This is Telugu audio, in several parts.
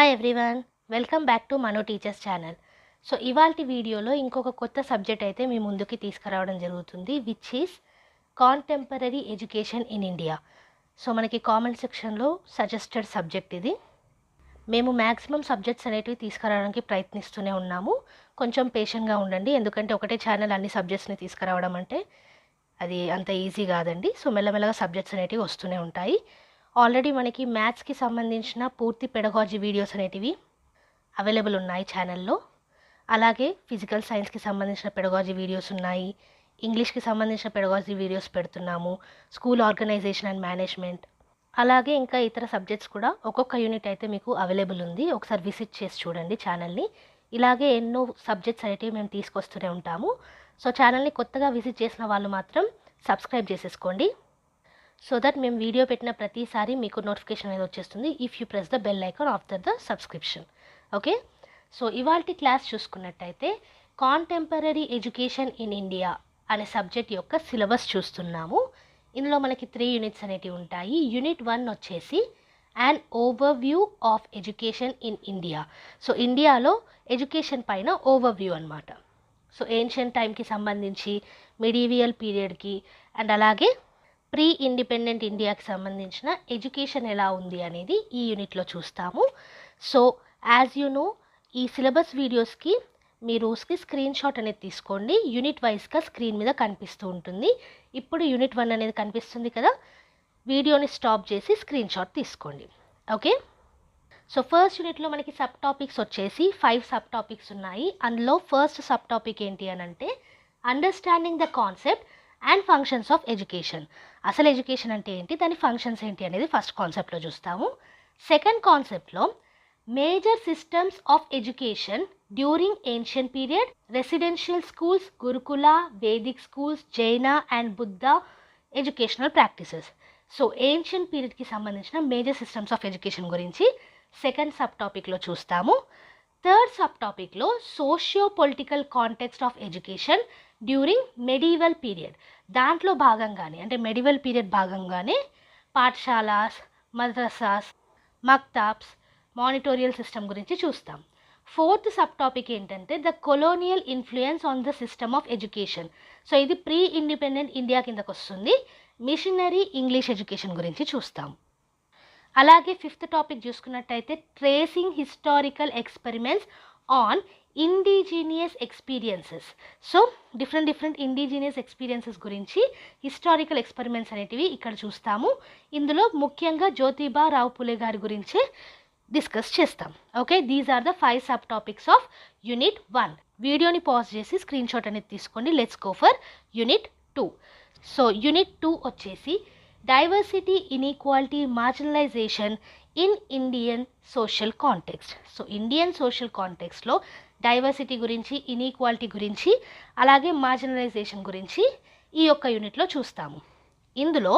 Hi everyone, welcome back to Mano teachers channel. So ఇవాల్టి వీడియోలో ఇంకొక కొత్త సబ్జెక్ట్ అయితే మీ ముందుకి తీసుకురావడం జరుగుతుంది, which is contemporary education in India. So మనకి కామెంట్ సెక్షన్లో సజెస్టెడ్ సబ్జెక్ట్ ఇది. మేము మ్యాక్సిమం సబ్జెక్ట్స్ అనేటివి తీసుకురావడానికి ప్రయత్నిస్తూనే ఉన్నాము. కొంచెం పేషెంట్గా ఉండండి, ఎందుకంటే ఒకటే ఛానల్ అన్ని సబ్జెక్ట్స్ని తీసుకురావడం అంటే అది అంత ఈజీ కాదండి. సో మెల్లమెల్లగా సబ్జెక్ట్స్ అనేటివి వస్తూనే ఉంటాయి. ఆల్రెడీ మనకి మ్యాథ్స్కి సంబంధించిన పూర్తి పెడగాజీ వీడియోస్ అనేటివి అవైలబుల్ ఉన్నాయి ఛానల్లో. అలాగే ఫిజికల్ సైన్స్కి సంబంధించిన పెడగాజీ వీడియోస్ ఉన్నాయి, ఇంగ్లీష్కి సంబంధించిన పెడగాజీ వీడియోస్ పెడుతున్నాము, స్కూల్ ఆర్గనైజేషన్ అండ్ మేనేజ్మెంట్, అలాగే ఇంకా ఇతర సబ్జెక్ట్స్ కూడా ఒక్కొక్క యూనిట్ అయితే మీకు అవైలబుల్ ఉంది. ఒకసారి విజిట్ చేసి చూడండి ఛానల్ని. ఇలాగే ఎన్నో సబ్జెక్ట్స్ అనేటివి మేము తీసుకొస్తూనే ఉంటాము. సో ఛానల్ని కొత్తగా విజిట్ చేసిన వాళ్ళు మాత్రం సబ్స్క్రైబ్ చేసేసుకోండి, సో దట్ మేము వీడియో పెట్టిన ప్రతిసారి మీకు నోటిఫికేషన్ అనేది వచ్చేస్తుంది if you press the bell icon after the subscription. Okay, so ఇవాల్టి క్లాస్ చూసుకున్నట్టయితే కాంటెంపరీ ఎడ్యుకేషన్ ఇన్ ఇండియా అనే సబ్జెక్ట్ యొక్క సిలబస్ చూస్తున్నాము. ఇందులో మనకి 3 యూనిట్స్ అనేటివి ఉంటాయి. యూనిట్ 1 వచ్చేసి and overview of education in India. So ఇండియాలో ఎడ్యుకేషన్ పైన ఓవర్వ్యూ అనమాట. సో ఏన్షియంట్ టైంకి సంబంధించి, మిడీవియల్ పీరియడ్కి అండ్ అలాగే ప్రీ ఇండిపెండెంట్ ఇండియాకి సంబంధించిన ఎడ్యుకేషన్ ఎలా ఉంది అనేది ఈ యూనిట్లో చూస్తాము. సో యాజ్ యూ నో, ఈ సిలబస్ వీడియోస్కి మీరు స్క్రీన్ షాట్ అనేది తీసుకోండి. యూనిట్ వైజ్గా స్క్రీన్ మీద కనిపిస్తూ ఉంటుంది. ఇప్పుడు యూనిట్ 1 అనేది కనిపిస్తుంది కదా, వీడియోని స్టాప్ చేసి స్క్రీన్ షాట్ తీసుకోండి. ఓకే, సో ఫస్ట్ యూనిట్లో మనకి సబ్ టాపిక్స్ వచ్చేసి 5 సబ్ టాపిక్స్ ఉన్నాయి. అందులో ఫస్ట్ సబ్ టాపిక్ ఏంటి అని అంటే understanding the concept and functions of education. అసలు ఎడ్యుకేషన్ అంటే ఏంటి, దాని ఫంక్షన్స్ ఏంటి అనేది ఫస్ట్ కాన్సెప్ట్లో చూస్తాము. సెకండ్ కాన్సెప్ట్లో major systems of education during ancient period, residential schools, Gurukula, Vedic schools, Jaina and Buddha educational practices. So ancient పీరియడ్కి సంబంధించిన మేజర్ సిస్టమ్స్ ఆఫ్ ఎడ్యుకేషన్ గురించి సెకండ్ సబ్ టాపిక్లో చూస్తాము. థర్డ్ సబ్ టాపిక్లో socio political context of education during medieval period. దాంట్లో భాగంగానే అంటే మెడివల్ పీరియడ్ భాగంగానే పాఠశాలాస్, మద్రసాస్, మక్తాబ్స్, మానిటోరియల్ సిస్టమ్ గురించి చూస్తాం. ఫోర్త్ సబ్ టాపిక్ ఏంటంటే the colonial influence on the system of education. So ఇది ప్రీ ఇండిపెండెంట్ ఇండియా కిందకు వస్తుంది. మిషనరీ ఇంగ్లీష్ ఎడ్యుకేషన్ గురించి చూస్తాం. అలాగే ఫిఫ్త్ టాపిక్ చూసుకున్నట్టయితే tracing historical experiments on indigenous experiences. So different indigenous experiences గురించి హిస్టారికల్ ఎక్స్పెరిమెంట్స్ అనేటివి ఇక్కడ చూస్తాము. ఇందులో ముఖ్యంగా జ్యోతిబా రావు పులే గారి గురించి డిస్కస్ చేస్తాం. Okay, these are the 5 sub topics of unit 1. వీడియోని పాజ్ చేసి స్క్రీన్ షాట్ అనేది తీసుకోండి. Let's go for unit 2. So unit 2 వచ్చేసి diversity, inequality, marginalisation in Indian social context. So Indian social కాంటెక్స్ట్లో డైవర్సిటీ గురించి, ఇన్ఈక్వాలిటీ గురించి, అలాగే మార్జినలైజేషన్ గురించి ఈ యొక్క యూనిట్లో చూస్తాము. ఇందులో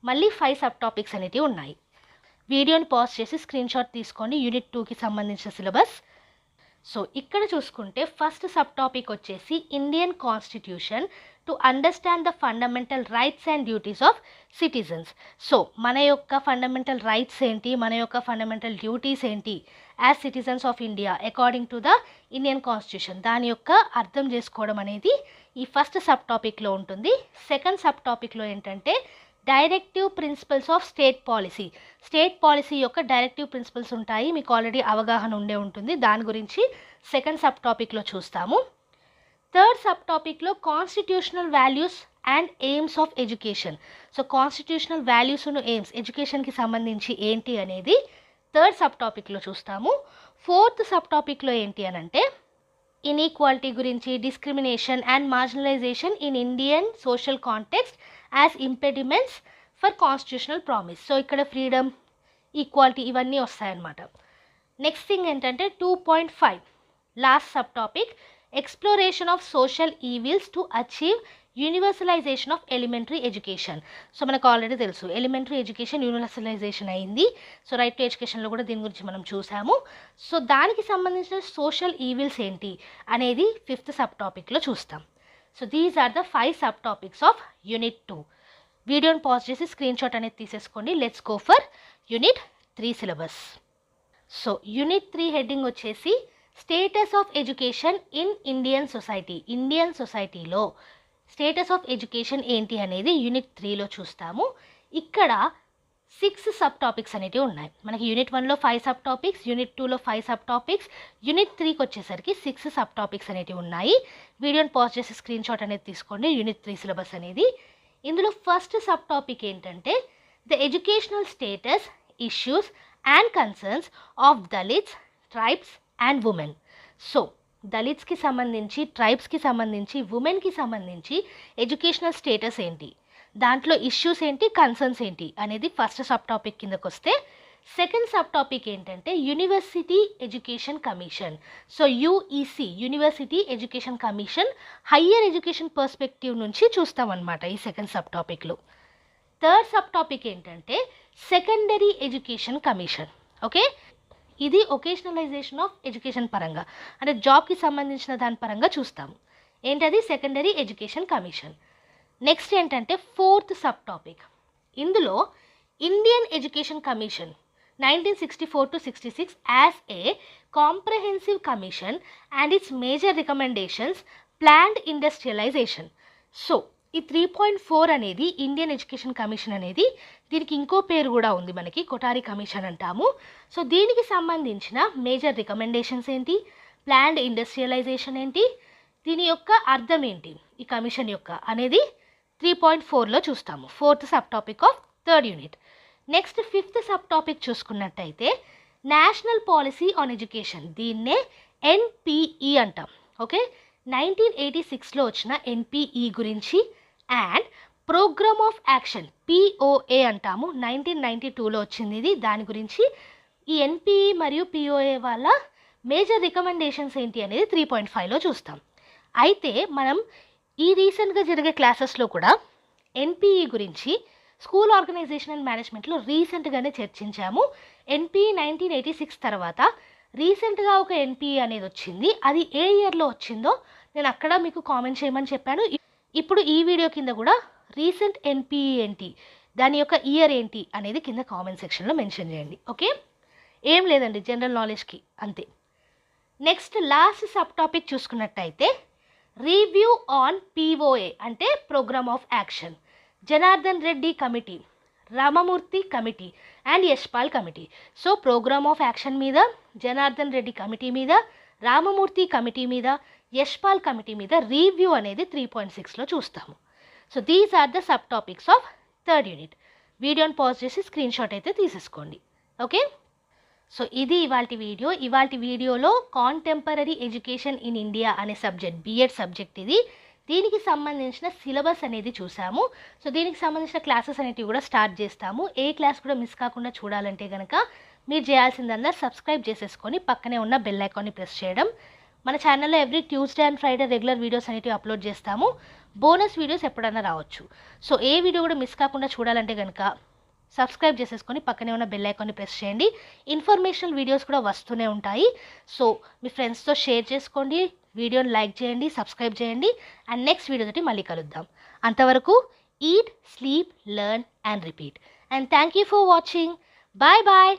మళ్ళీ 5 సబ్ టాపిక్స్ అనేటివి ఉన్నాయి. వీడియోని పాజ్ చేసి స్క్రీన్ షాట్ తీసుకోండి, యూనిట్ 2కి సంబంధించిన సిలబస్. సో ఇక్కడ చూసుకుంటే ఫస్ట్ సబ్ టాపిక్ వచ్చేసి Indian constitution to understand the fundamental rights and duties of citizens. So మన యొక్క ఫండమెంటల్ రైట్స్ ఏంటి, మన యొక్క ఫండమెంటల్ డ్యూటీస్ ఏంటి as citizens of India according to the Indian constitution, దాని యొక్క అర్థం చేసుకోవడం అనేది ఈ ఫస్ట్ సబ్ టాపిక్లో ఉంటుంది. సెకండ్ సబ్ టాపిక్లో ఏంటంటే directive principles of state policy. State policy యొక్క డైరెక్టివ్ ప్రిన్సిపల్స్ ఉంటాయి, మీకు ఆల్రెడీ అవగాహన ఉండే ఉంటుంది. దాని గురించి సెకండ్ సబ్ టాపిక్లో చూస్తాము. థర్డ్ సబ్ టాపిక్లో constitutional values and aims of education. So constitutional వాల్యూస్ను, ఎయిమ్స్, ఎడ్యుకేషన్కి సంబంధించి ఏంటి అనేది థర్డ్ సబ్ టాపిక్లో చూస్తాము. ఫోర్త్ సబ్ టాపిక్లో ఏంటి అని అంటే ఇన్ఈక్వాలిటీ గురించి, discrimination and marginalisation in Indian social context as impediments for constitutional promise. So ఇక్కడ ఫ్రీడమ్, ఈక్వాలిటీ ఇవన్నీ వస్తాయన్నమాట. నెక్స్ట్ థింగ్ ఏంటంటే 2.5 last sub topic exploration of social evils to achieve universalisation of elementary education. So మనకు ఆల్రెడీ తెలుసు ఎలిమెంటరీ ఎడ్యుకేషన్ యూనివర్సలైజేషన్ అయింది. సో రైట్ టు ఎడ్యుకేషన్లో కూడా దీని గురించి మనం చూసాము. సో దానికి సంబంధించిన సోషల్ ఈవిల్స్ ఏంటి అనేది ఫిఫ్త్ సబ్ టాపిక్లో చూస్తాం. So these are the 5 sub topics of unit 2. వీడియోని పాజ్ చేసి స్క్రీన్ షాట్ అనేది తీసేసుకోండి. Let's go for unit 3 syllabus. So unit 3 heading వచ్చేసి status of education in Indian society. Indian సొసైటీలో స్టేటస్ ఆఫ్ ఎడ్యుకేషన్ ఏంటి అనేది యూనిట్ 3లో చూస్తాము. ఇక్కడ 6 సబ్ టాపిక్స్ అనేవి ఉన్నాయి. మనకి యూనిట్ 1లో 5 సబ్ టాపిక్స్, యూనిట్ 2లో 5 సబ్ టాపిక్స్, యూనిట్ 3కి వచ్చేసరికి 6 సబ్ టాపిక్స్ అనేవి ఉన్నాయి. వీడియోని పాజ్ చేసి స్క్రీన్ షాట్ అనేది తీసుకోండి. యూనిట్ 3 సిలబస్ అనేది. ఇందులో ఫస్ట్ సబ్ టాపిక్ ఏంటంటే the educational status, issues and concerns of Dalits, tribes and women. So దళిత్స్కి సంబంధించి, ట్రైబ్స్కి సంబంధించి, ఉమెన్కి సంబంధించి ఎడ్యుకేషనల్ స్టేటస్ ఏంటి, దాంట్లో ఇష్యూస్ ఏంటి, కన్సర్న్స్ ఏంటి అనేది ఫస్ట్ సబ్ టాపిక్ కిందకు వస్తే, సెకండ్ సబ్ టాపిక్ ఏంటంటే university education commission. So UEC, university education commission, higher education perspective నుంచి చూస్తామన్నమాట ఈ సెకండ్ సబ్ టాపిక్లో. థర్డ్ సబ్ టాపిక్ ఏంటంటే సెకండరీ ఎడ్యుకేషన్ కమిషన్. ఓకే, ఇది ఒకేషనలైజేషన్ ఆఫ్ ఎడ్యుకేషన్ పరంగా, అంటే జాబ్కి సంబంధించిన దాని పరంగా చూస్తాము. ఏంటది? Secondary education commission. నెక్స్ట్ ఏంటంటే ఫోర్త్ సబ్ టాపిక్, ఇందులో Indian education commission 1964 to 66 as a comprehensive commission and its major recommendations, planned industrialization. So ఈ 3.4 అనేది ఇండియన్ ఎడ్యుకేషన్ కమిషన్ అనేది, దీనికి ఇంకో పేరు కూడా ఉంది మనకి, కొఠారి కమిషన్ అంటాము. సో దీనికి సంబంధించిన మేజర్ రికమెండేషన్స్ ఏంటి, ప్లాన్డ్ ఇండస్ట్రియలైజేషన్ ఏంటి, దీని యొక్క అర్థం ఏంటి, ఈ కమిషన్ యొక్క అనేది 3.4లో చూస్తాము. Fourth sub topic of third unit. Next fifth sub topic చూసుకున్నట్టయితే నేషనల్ పాలసీ ఆన్ ఎడ్యుకేషన్, దీన్నే ఎన్పిఈ అంటాం. ఓకే, 1986లో వచ్చిన ఎన్పిఈ గురించి, and program of action POA అంటాము, 1992లో వచ్చింది ఇది, దాని గురించి. ఈ ఎన్పిఈ మరియు పిఓఏ వాళ్ళ మేజర్ రికమెండేషన్స్ ఏంటి అనేది 3.5లో చూస్తాం. అయితే మనం ఈ రీసెంట్గా జరిగే క్లాసెస్లో కూడా ఎన్పిఈ గురించి స్కూల్ ఆర్గనైజేషన్ అండ్ మేనేజ్మెంట్లో రీసెంట్గానే చర్చించాము. ఎన్పిఈ 1986 తర్వాత రీసెంట్గా ఒక ఎన్పిఈ అనేది వచ్చింది. అది ఏ ఇయర్లో వచ్చిందో నేను అక్కడ మీకు కామెంట్ చేయమని చెప్పాను. ఇప్పుడు ఈ వీడియో కింద కూడా రీసెంట్ ఎన్పిఈ ఏంటి, దాని యొక్క ఇయర్ ఏంటి అనేది కింద కామెంట్ సెక్షన్లో మెన్షన్ చేయండి. ఓకే, ఏం లేదండి, జనరల్ నాలెడ్జ్కి అంతే. నెక్స్ట్ లాస్ట్ సబ్ టాపిక్ చూసుకున్నట్టయితే రివ్యూ ఆన్ పిఓఏ అంటే program of action, Janardhan Reddy committee, Ramamurthy committee and Yashpal committee. So program of action మీద, జనార్దన్ రెడ్డి కమిటీ మీద, రామమూర్తి కమిటీ మీద, యశ్పాల్ కమిటీ మీద రివ్యూ అనేది 3.6లో చూస్తాము. So these are the sub topics of third unit. వీడియోని పాజ్ చేసి స్క్రీన్ షాట్ అయితే తీసేసుకోండి. ఓకే, సో ఇది ఇవాల్టి వీడియో. ఇవాల్టి వీడియోలో కాంటెంపరరీ ఎడ్యుకేషన్ ఇన్ ఇండియా అనే సబ్జెక్ట్, బిఎడ్ సబ్జెక్ట్ ఇది, దీనికి సంబంధించిన సిలబస్ అనేది చూసాము. సో దీనికి సంబంధించిన క్లాసెస్ అనేవి కూడా స్టార్ట్ చేస్తాము. ఏ క్లాస్ కూడా మిస్ కాకుండా చూడాలంటే కనుక మీరు చేయాల్సిందల్లా సబ్స్క్రైబ్ చేసేసుకొని పక్కనే ఉన్న బెల్ ఐకాన్ని ప్రెస్ చేయడం. మన ఛానల్లో every Tuesday and Friday regular videos అనేవి అప్లోడ్ చేస్తాము. బోనస్ వీడియోస్ ఎప్పుడైనా రావచ్చు. సో ఏ వీడియో కూడా మిస్ కాకుండా చూడాలంటే కనుక సబ్స్క్రైబ్ చేసేసుకొని పక్కనే ఉన్న బెల్ ఐకాన్ని ప్రెస్ చేయండి. ఇన్ఫర్మేషనల్ వీడియోస్ కూడా వస్తూనే ఉంటాయి. సో మీ ఫ్రెండ్స్తో షేర్ చేసుకోండి, వీడియోని లైక్ చేయండి, సబ్స్క్రైబ్ చేయండి. అండ్ నెక్స్ట్ వీడియో తోటి మళ్ళీ కలుద్దాం. అంతవరకు eat, sleep, learn and repeat. And thank you for watching. Bye bye.